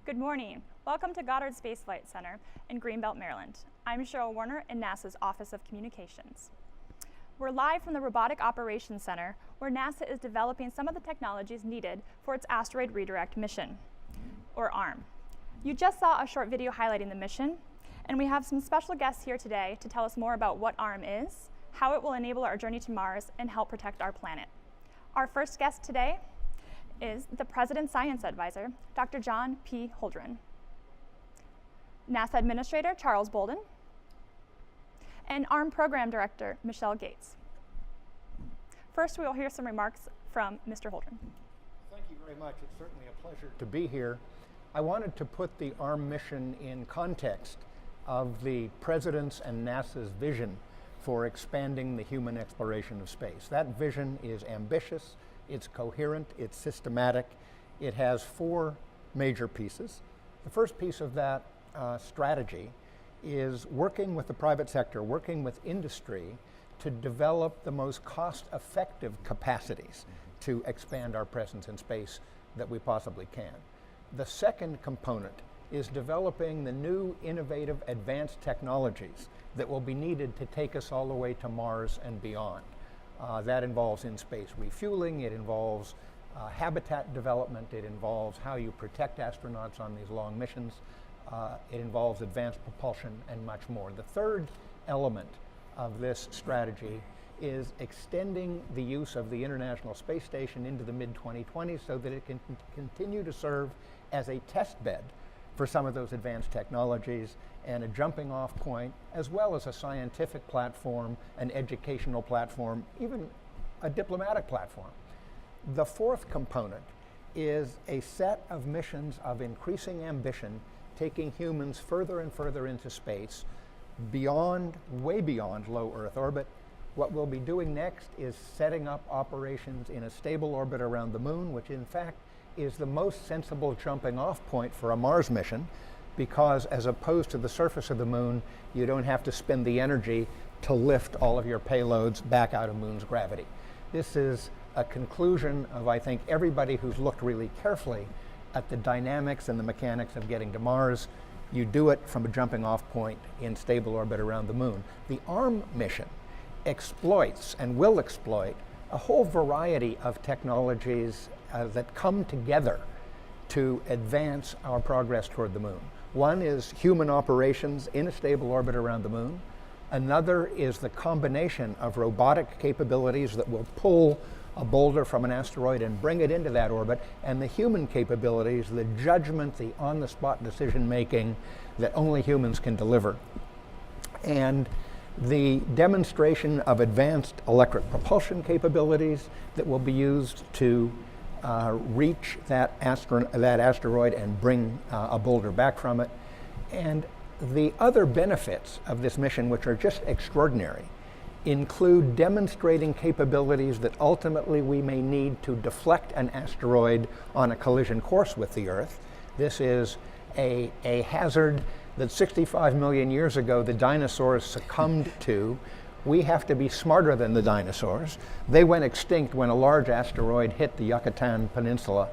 Good morning. Welcome to Goddard Space Flight Center in Greenbelt, Maryland. I'm Cheryl Warner in NASA's Office of Communications. We're live from the Robotic Operations Center, where NASA is developing some of the technologies needed for its Asteroid Redirect Mission, or ARM. You just saw a short video highlighting the mission, and we have some special guests here today to tell us more about what ARM is, how it will enable our journey to Mars, and help protect our planet. Our first guest today is the President's Science Advisor, Dr. John P. Holdren, NASA Administrator Charles Bolden, and ARM Program Director Michele Gates. First, we will hear some remarks from Mr. Holdren. Thank you very much. It's certainly a pleasure to be here. I wanted to put the ARM mission in context of the President's and NASA's vision for expanding the human exploration of space. That vision is ambitious, it's coherent, it's systematic. It has four major pieces. The first piece of that strategy is working with the private sector, working with industry to develop the most cost-effective capacities to expand our presence in space that we possibly can. The second component is developing the new, innovative, advanced technologies that will be needed to take us all the way to Mars and beyond. That involves in-space refueling, it involves habitat development, it involves how you protect astronauts on these long missions, it involves advanced propulsion and much more. The third element of this strategy is extending the use of the International Space Station into the mid-2020s so that it can continue to serve as a test bed for some of those advanced technologies and a jumping off point, as well as a scientific platform, an educational platform, even a diplomatic platform. The fourth component is a set of missions of increasing ambition, taking humans further and further into space, beyond, way beyond low Earth orbit. What we'll be doing next is setting up operations in a stable orbit around the moon, which in fact is the most sensible jumping off point for a Mars mission, because as opposed to the surface of the moon, you don't have to spend the energy to lift all of your payloads back out of moon's gravity. This is a conclusion of, I think, everybody who's looked really carefully at the dynamics and the mechanics of getting to Mars. You do it from a jumping off point in stable orbit around the moon. The ARM mission exploits and will exploit a whole variety of technologies that come together to advance our progress toward the moon. One is human operations in a stable orbit around the moon. Another is the combination of robotic capabilities that will pull a boulder from an asteroid and bring it into that orbit, and the human capabilities, the judgment, the on-the-spot decision-making that only humans can deliver. And the demonstration of advanced electric propulsion capabilities that will be used to reach that asteroid and bring a boulder back from it. And the other benefits of this mission, which are just extraordinary, include demonstrating capabilities that ultimately we may need to deflect an asteroid on a collision course with the Earth. This is a hazard that 65 million years ago the dinosaurs succumbed to. We have to be smarter than the dinosaurs. They went extinct when a large asteroid hit the Yucatan Peninsula.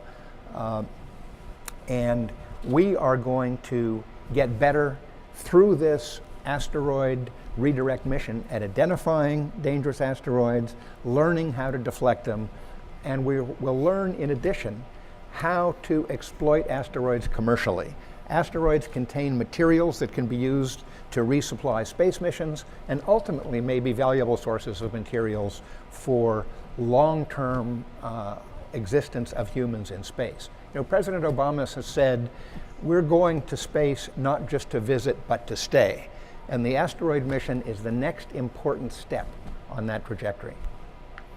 And we are going to get better through this asteroid redirect mission at identifying dangerous asteroids, learning how to deflect them, and we will learn in addition how to exploit asteroids commercially. Asteroids contain materials that can be used to resupply space missions and ultimately may be valuable sources of materials for long-term existence of humans in space. You know, President Obama has said, we're going to space not just to visit, but to stay. And the asteroid mission is the next important step on that trajectory.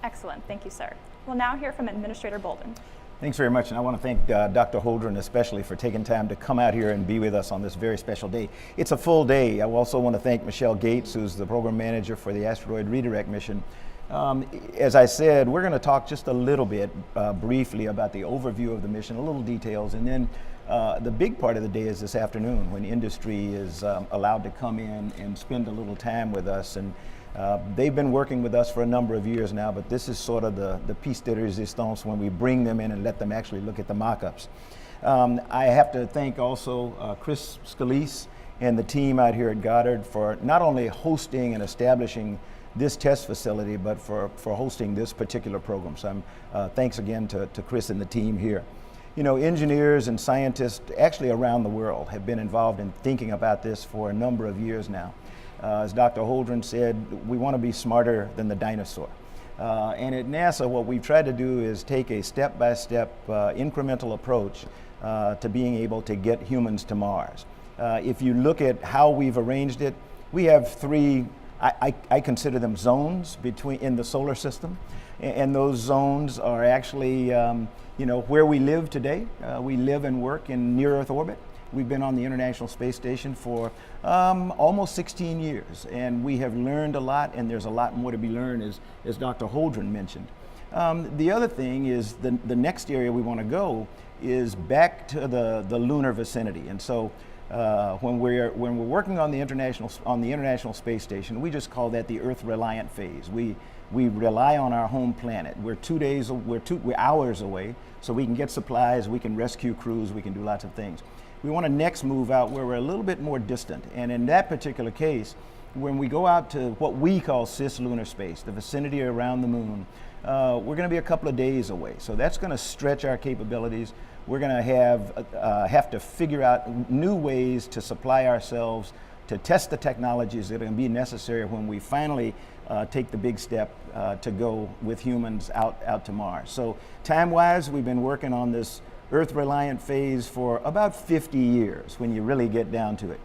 Excellent, thank you, sir. We'll now hear from Administrator Bolden. Thanks very much, and I want to thank Dr. Holdren especially for taking time to come out here and be with us on this very special day. It's a full day. I also want to thank Michele Gates, who's the program manager for the Asteroid Redirect Mission. As I said, we're going to talk just a little bit briefly about the overview of the mission, a little details, and then the big part of the day is this afternoon when industry is allowed to come in and spend a little time with us. And they've been working with us for a number of years now, but this is sort of the piece de resistance when we bring them in and let them actually look at the mock-ups. I have to thank also Chris Scalise and the team out here at Goddard for not only hosting and establishing this test facility, but for hosting this particular program. So thanks again to Chris and the team here. You know, engineers and scientists actually around the world have been involved in thinking about this for a number of years now. As Dr. Holdren said, we want to be smarter than the dinosaur. And at NASA, what we've tried to do is take a step-by-step incremental approach to being able to get humans to Mars. If you look at how we've arranged it, we have three, I consider them zones in the solar system. And those zones are actually, you know, where we live today. We live and work in near-Earth orbit. We've been on the International Space Station for almost 16 years, and we have learned a lot, and there's a lot more to be learned, as Dr. Holdren mentioned. The other thing is the next area we want to go is back to the lunar vicinity. And so when we're working on the International Space Station, we just call that the Earth reliant phase. We rely on our home planet. We're hours away, so we can get supplies, we can rescue crews, we can do lots of things. We want to next move out where we're a little bit more distant. And in that particular case, when we go out to what we call cislunar space, the vicinity around the moon, we're going to be a couple of days away. So that's going to stretch our capabilities. We're going to have to figure out new ways to supply ourselves, to test the technologies that are going to be necessary when we finally take the big step to go with humans out to Mars. So time-wise, we've been working on this Earth-reliant phase for about 50 years when you really get down to it.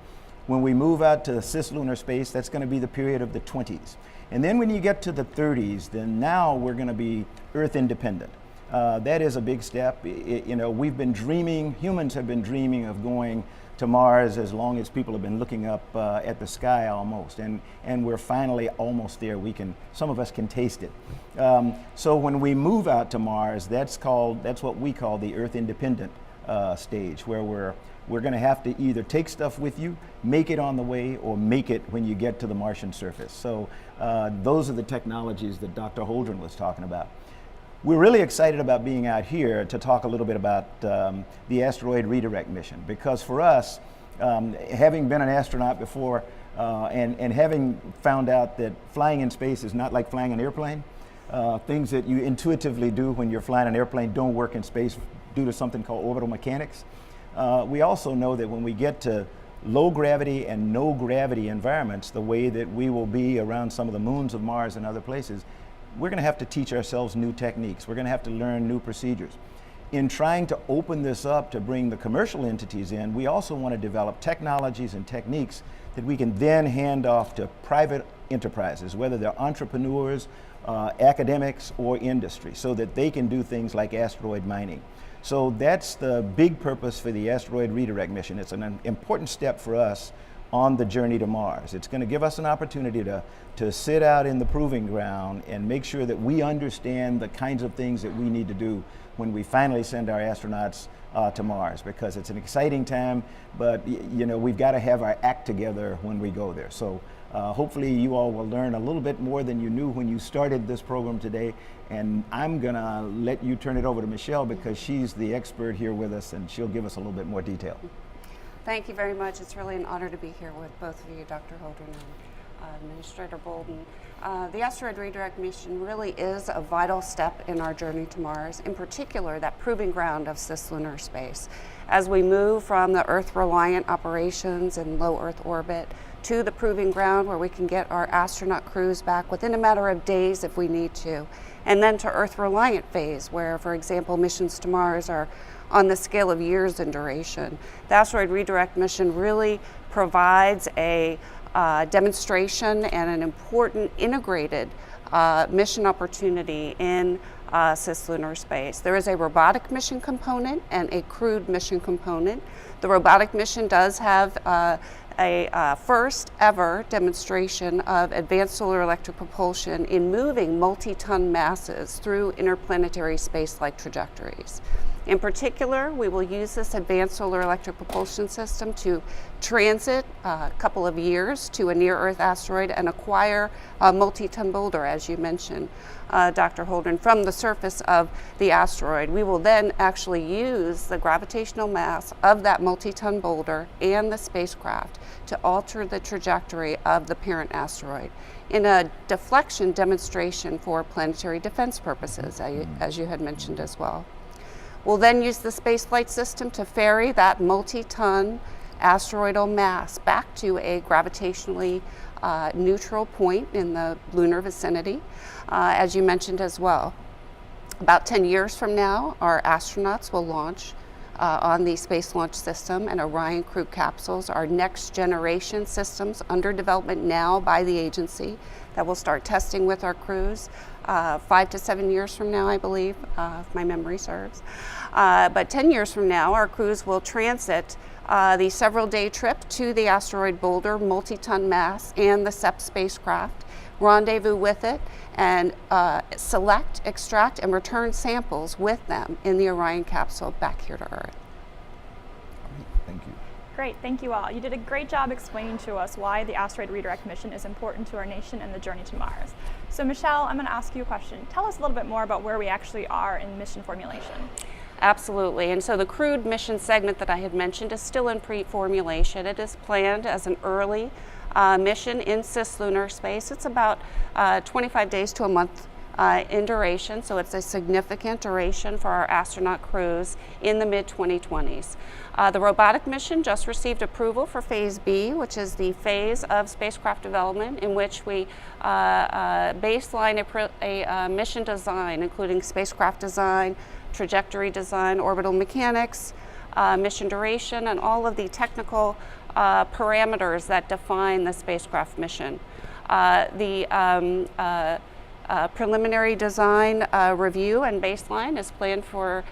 When we move out to the cislunar space, that's going to be the period of the 20s. And then when you get to the 30s, then now we're going to be Earth-independent. That is a big step. You know, humans have been dreaming of going to Mars as long as people have been looking up at the sky almost, and we're finally almost there. Some of us can taste it. So when we move out to Mars, that's what we call the Earth independent stage, where we're going to have to either take stuff with you, make it on the way, or make it when you get to the Martian surface. So those are the technologies that Dr. Holdren was talking about. We're really excited about being out here to talk a little bit about the Asteroid Redirect Mission, because for us, having been an astronaut before and having found out that flying in space is not like flying an airplane, things that you intuitively do when you're flying an airplane don't work in space due to something called orbital mechanics. We also know that when we get to low gravity and no gravity environments, the way that we will be around some of the moons of Mars and other places, we're going to have to teach ourselves new techniques. We're going to have to learn new procedures. In trying to open this up to bring the commercial entities in, we also want to develop technologies and techniques that we can then hand off to private enterprises, whether they're entrepreneurs, academics, or industry, so that they can do things like asteroid mining. So that's the big purpose for the Asteroid Redirect Mission. It's an important step for us on the journey to Mars. It's going to give us an opportunity to sit out in the proving ground and make sure that we understand the kinds of things that we need to do when we finally send our astronauts to Mars, because it's an exciting time, but you know, we've got to have our act together when we go there. So hopefully you all will learn a little bit more than you knew when you started this program today, and I'm going to let you turn it over to Michele, because she's the expert here with us and she'll give us a little bit more detail. Thank you very much. It's really an honor to be here with both of you, Dr. Holdren and Administrator Bolden. The Asteroid Redirect Mission really is a vital step in our journey to Mars, in particular that proving ground of cislunar space. As we move from the Earth-reliant operations in low Earth orbit to the proving ground where we can get our astronaut crews back within a matter of days if we need to, and then to Earth-reliant phase where, for example, missions to Mars are on the scale of years in duration. The Asteroid Redirect Mission really provides a demonstration and an important integrated mission opportunity in cislunar space. There is a robotic mission component and a crewed mission component. The robotic mission does have a first ever demonstration of advanced solar electric propulsion in moving multi-ton masses through interplanetary space-like trajectories. In particular, we will use this advanced solar electric propulsion system to transit a couple of years to a near-Earth asteroid and acquire a multi-ton boulder, as you mentioned, Dr. Holdren, from the surface of the asteroid. We will then actually use the gravitational mass of that multi-ton boulder and the spacecraft to alter the trajectory of the parent asteroid in a deflection demonstration for planetary defense purposes, as you had mentioned as well. We'll then use the space flight system to ferry that multi-ton asteroidal mass back to a gravitationally neutral point in the lunar vicinity, as you mentioned as well. About 10 years from now, our astronauts will launch on the Space Launch System and Orion crew capsules, our next generation systems under development now by the agency that we'll start testing with our crews 5 to 7 years from now, I believe, if my memory serves. But 10 years from now, our crews will transit the several-day trip to the asteroid boulder, multi-ton mass, and the Sept spacecraft, rendezvous with it, and select, extract, and return samples with them in the Orion capsule back here to Earth. Thank you. Great, thank you all. You did a great job explaining to us why the Asteroid Redirect Mission is important to our nation and the journey to Mars. So Michele, I'm going to ask you a question. Tell us a little bit more about where we actually are in mission formulation. Absolutely, and so the crewed mission segment that I had mentioned is still in pre-formulation. It is planned as an early mission in cislunar space. It's about 25 days to a month in duration, so it's a significant duration for our astronaut crews in the mid-2020s. The robotic mission just received approval for Phase B, which is the phase of spacecraft development in which we baseline a mission design, including spacecraft design, trajectory design, orbital mechanics, mission duration, and all of the technical parameters that define the spacecraft mission. The preliminary design review and baseline is planned for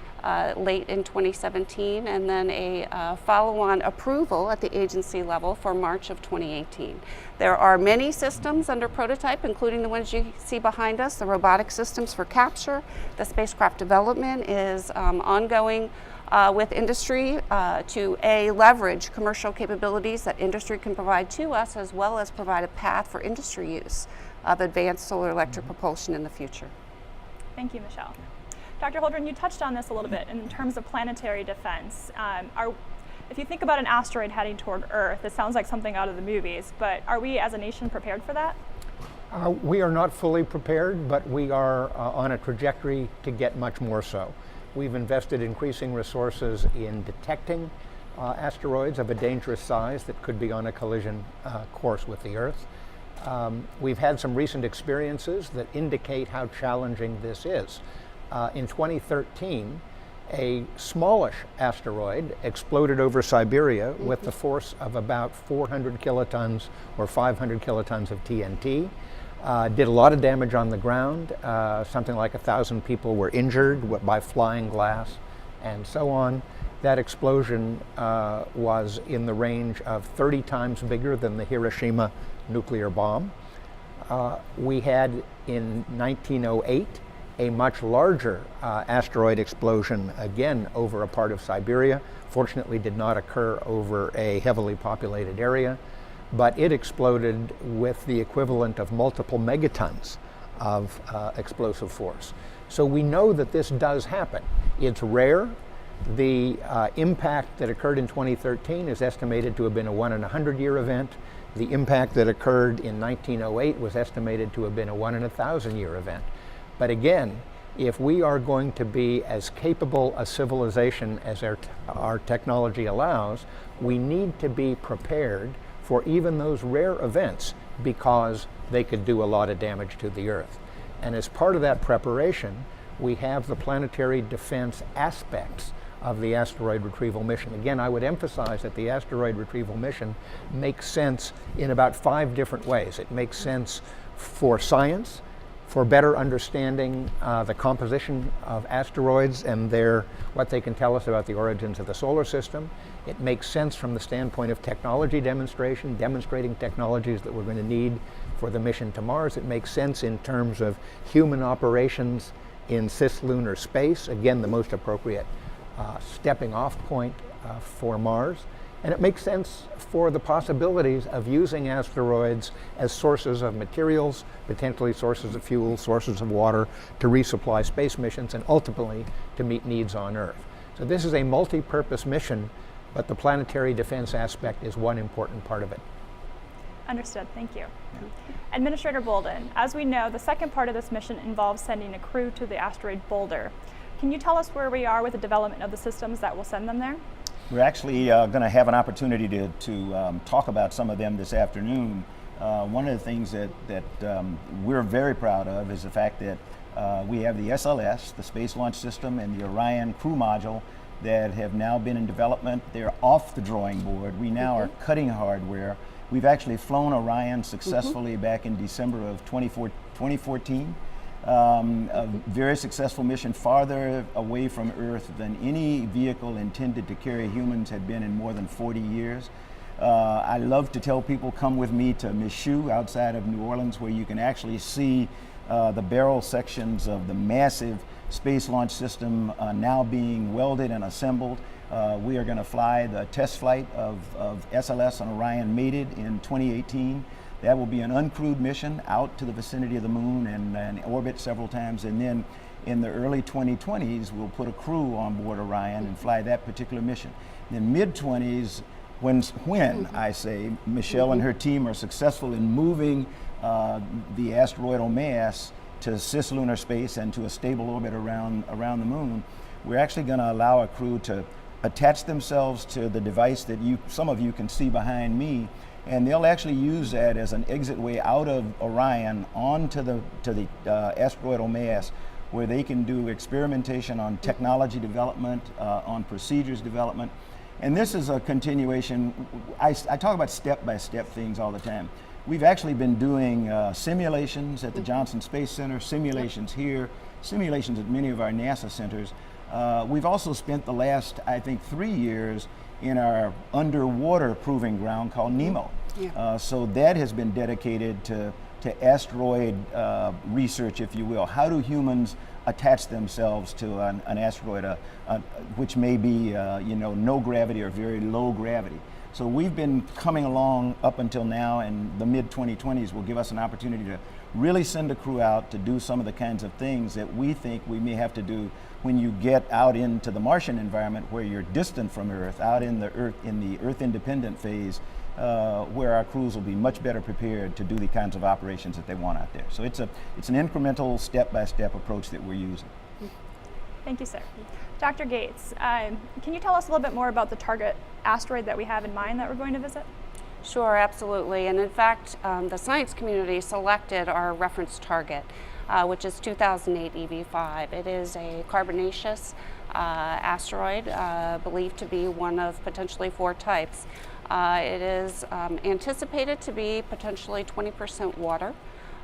late in 2017, and then a follow-on approval at the agency level for March of 2018. There are many systems under prototype, including the ones you see behind us, the robotic systems for capture. The spacecraft development is ongoing with industry to leverage commercial capabilities that industry can provide to us, as well as provide a path for industry use of advanced solar electric propulsion in the future. Thank you, Michele. Dr. Holdren, you touched on this a little bit in terms of planetary defense. If you think about an asteroid heading toward Earth, it sounds like something out of the movies, but are we as a nation prepared for that? We are not fully prepared, but we are on a trajectory to get much more so. We've invested increasing resources in detecting asteroids of a dangerous size that could be on a collision course with the Earth. We've had some recent experiences that indicate how challenging this is. In 2013, a smallish asteroid exploded over Siberia with the force of about 400 kilotons or 500 kilotons of TNT. Did a lot of damage on the ground. Something like 1,000 people were injured by flying glass and so on. That explosion was in the range of 30 times bigger than the Hiroshima nuclear bomb. We had in 1908 a much larger asteroid explosion, again over a part of Siberia. Fortunately did not occur over a heavily populated area, but it exploded with the equivalent of multiple megatons of explosive force. So we know that this does happen. It's rare. The impact that occurred in 2013 is estimated to have been a 1 in 100-year event. The impact that occurred in 1908 was estimated to have been a 1 in 1,000-year event. But again, if we are going to be as capable a civilization as our technology allows, we need to be prepared for even those rare events because they could do a lot of damage to the Earth. And as part of that preparation, we have the planetary defense aspects of the asteroid retrieval mission. Again, I would emphasize that the asteroid retrieval mission makes sense in about 5 different ways. It makes sense for science, for better understanding the composition of asteroids and what they can tell us about the origins of the solar system. It makes sense from the standpoint of technology demonstration, demonstrating technologies that we're going to need for the mission to Mars. It makes sense in terms of human operations in cislunar space, again, the most appropriate stepping off point for Mars. And it makes sense for the possibilities of using asteroids as sources of materials, potentially sources of fuel, sources of water, to resupply space missions and ultimately to meet needs on Earth. So this is a multi-purpose mission, but the planetary defense aspect is one important part of it. Understood, thank you. Administrator Bolden, as we know, the second part of this mission involves sending a crew to the asteroid Boulder. Can you tell us where we are with the development of the systems that will send them there? We're actually going to have an opportunity to talk about some of them this afternoon. One of the things that we're very proud of is the fact that we have the SLS, the Space Launch System, and the Orion crew module that have now been in development. They're off the drawing board. We now are cutting hardware. We've actually flown Orion successfully back in December of 2014. A very successful mission, farther away from Earth than any vehicle intended to carry humans had been in more than 40 years. I love to tell people, come with me to Michele outside of New Orleans, where you can actually see the barrel sections of the massive Space Launch System now being welded and assembled. We are going to fly the test flight of SLS and Orion mated in 2018. That will be an uncrewed mission out to the vicinity of the moon and orbit several times. And then in the early 2020s, we'll put a crew on board Orion and fly that particular mission. In the mid-20s, when I say Michele and her team are successful in moving the asteroidal mass to cislunar space and to a stable orbit around the moon, we're actually going to allow a crew to attach themselves to the device that some of you can see behind me, and they'll actually use that as an exit way out of Orion onto the asteroidal mass, where they can do experimentation on technology development, on procedures development. And this is a continuation. I talk about step-by-step things all the time. We've actually been doing simulations at the Johnson Space Center, simulations here, simulations at many of our NASA centers. We've also spent the last, I think, 3 years in our underwater proving ground called NEMO. So that has been dedicated to asteroid research, if you will. How do humans attach themselves to an asteroid, which may be no gravity or very low gravity? So we've been coming along up until now, and the mid-2020s will give us an opportunity to really send a crew out to do some of the kinds of things that we think we may have to do when you get out into the Martian environment, where you're distant from Earth, out in the Earth independent phase, where our crews will be much better prepared to do the kinds of operations that they want out there. So it's an incremental, step-by-step approach that we're using. Thank you, sir. Dr. Gates, can you tell us a little bit more about the target asteroid that we have in mind that we're going to visit? Sure, absolutely. And in fact, the science community selected our reference target, which is 2008 EV5. It is a carbonaceous asteroid, believed to be one of potentially 4 types. It is anticipated to be potentially 20% water,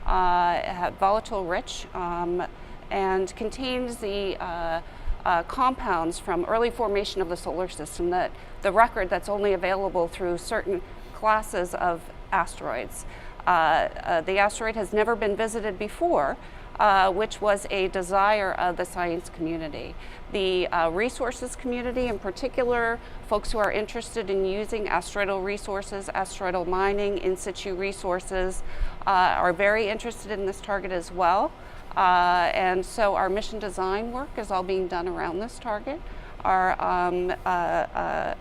volatile rich, and contains the compounds from early formation of the solar system, that the record that's only available through certain classes of asteroids. The asteroid has never been visited before, which was a desire of the science community. The resources community, in particular, folks who are interested in using asteroidal resources, asteroidal mining, in situ resources, are very interested in this target as well. And so our mission design work is all being done around this target. Our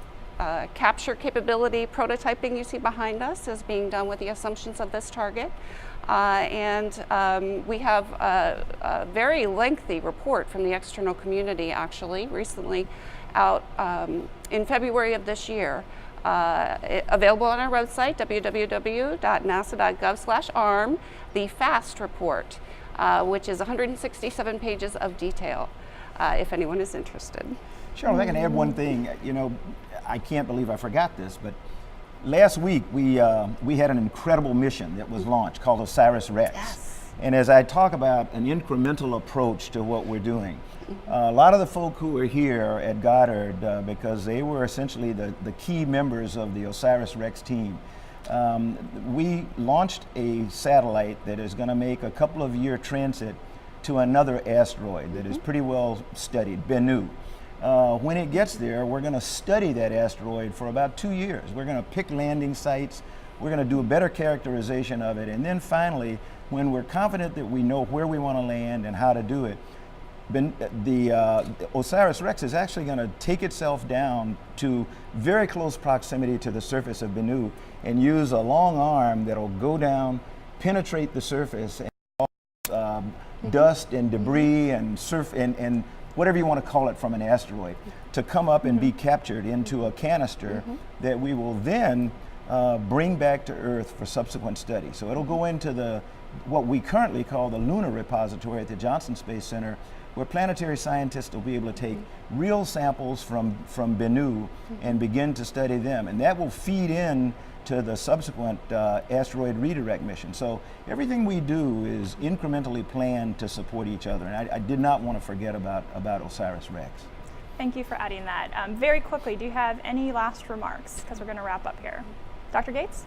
capture capability prototyping you see behind us is being done with the assumptions of this target. And we have a very lengthy report from the external community, actually, recently out in February of this year, available on our website, www.nasa.gov/ARM, the FAST report, which is 167 pages of detail, if anyone is interested. Cheryl, if I can add one thing. I can't believe I forgot this, but last week we had an incredible mission that was launched called OSIRIS-REx. Yes. And as I talk about an incremental approach to what we're doing, a lot of the folk who are here at Goddard, because they were essentially the key members of the OSIRIS-REx team, we launched a satellite that is going to make a couple of year transit to another asteroid that is pretty well studied, Bennu. when it gets there, we're going to study that asteroid for about 2 years. We're going to pick landing sites. We're going to do a better characterization of it. And then finally, when we're confident that we know where we want to land and how to do it, the OSIRIS-REx is actually going to take itself down to very close proximity to the surface of Bennu and use a long arm that'll go down, penetrate the surface, and cause dust and debris and and whatever you want to call it from an asteroid to come up and be captured into a canister that we will then bring back to Earth for subsequent study. So it'll go into what we currently call the lunar repository at the Johnson Space Center, where planetary scientists will be able to take real samples from Bennu and begin to study them. And that will feed in to the subsequent asteroid redirect mission. So everything we do is incrementally planned to support each other. And I did not want to forget about OSIRIS-REx. Thank you for adding that. Very quickly, do you have any last remarks? Because we're going to wrap up here. Dr. Gates?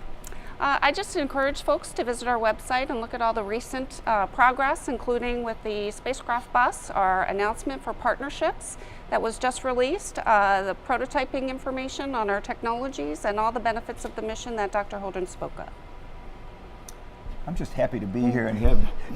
I just encourage folks to visit our website and look at all the recent progress, including with the spacecraft bus, our announcement for partnerships that was just released, the prototyping information on our technologies, and all the benefits of the mission that Dr. Holdren spoke of. I'm just happy to be here and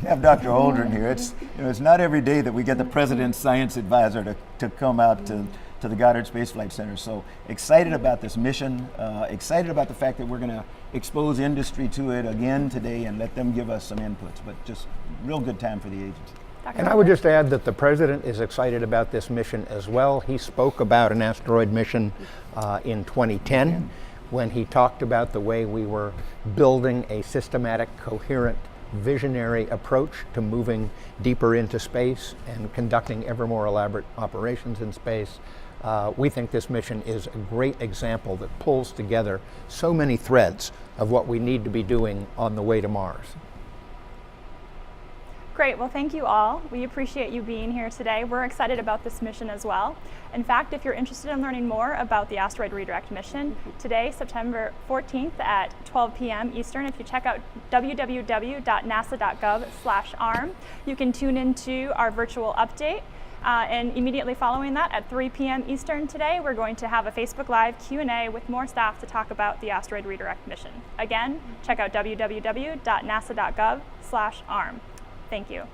have Dr. Holdren here. It's not every day that we get the President's Science Advisor to come out to the Goddard Space Flight Center. So excited about this mission, excited about the fact that we're going to expose industry to it again today and let them give us some inputs, but just real good time for the agency. And I would just add that the President is excited about this mission as well. He spoke about an asteroid mission in 2010 when he talked about the way we were building a systematic, coherent, visionary approach to moving deeper into space and conducting ever more elaborate operations in space. We think this mission is a great example that pulls together so many threads of what we need to be doing on the way to Mars. Great, well thank you all. We appreciate you being here today. We're excited about this mission as well. In fact, if you're interested in learning more about the Asteroid Redirect mission, today, September 14th at 12 p.m. Eastern, if you check out www.nasa.gov/ARM, you can tune into our virtual update. And immediately following that, at 3 p.m. Eastern today, we're going to have a Facebook Live Q&A with more staff to talk about the Asteroid Redirect mission. Again, check out www.nasa.gov/ARM. Thank you.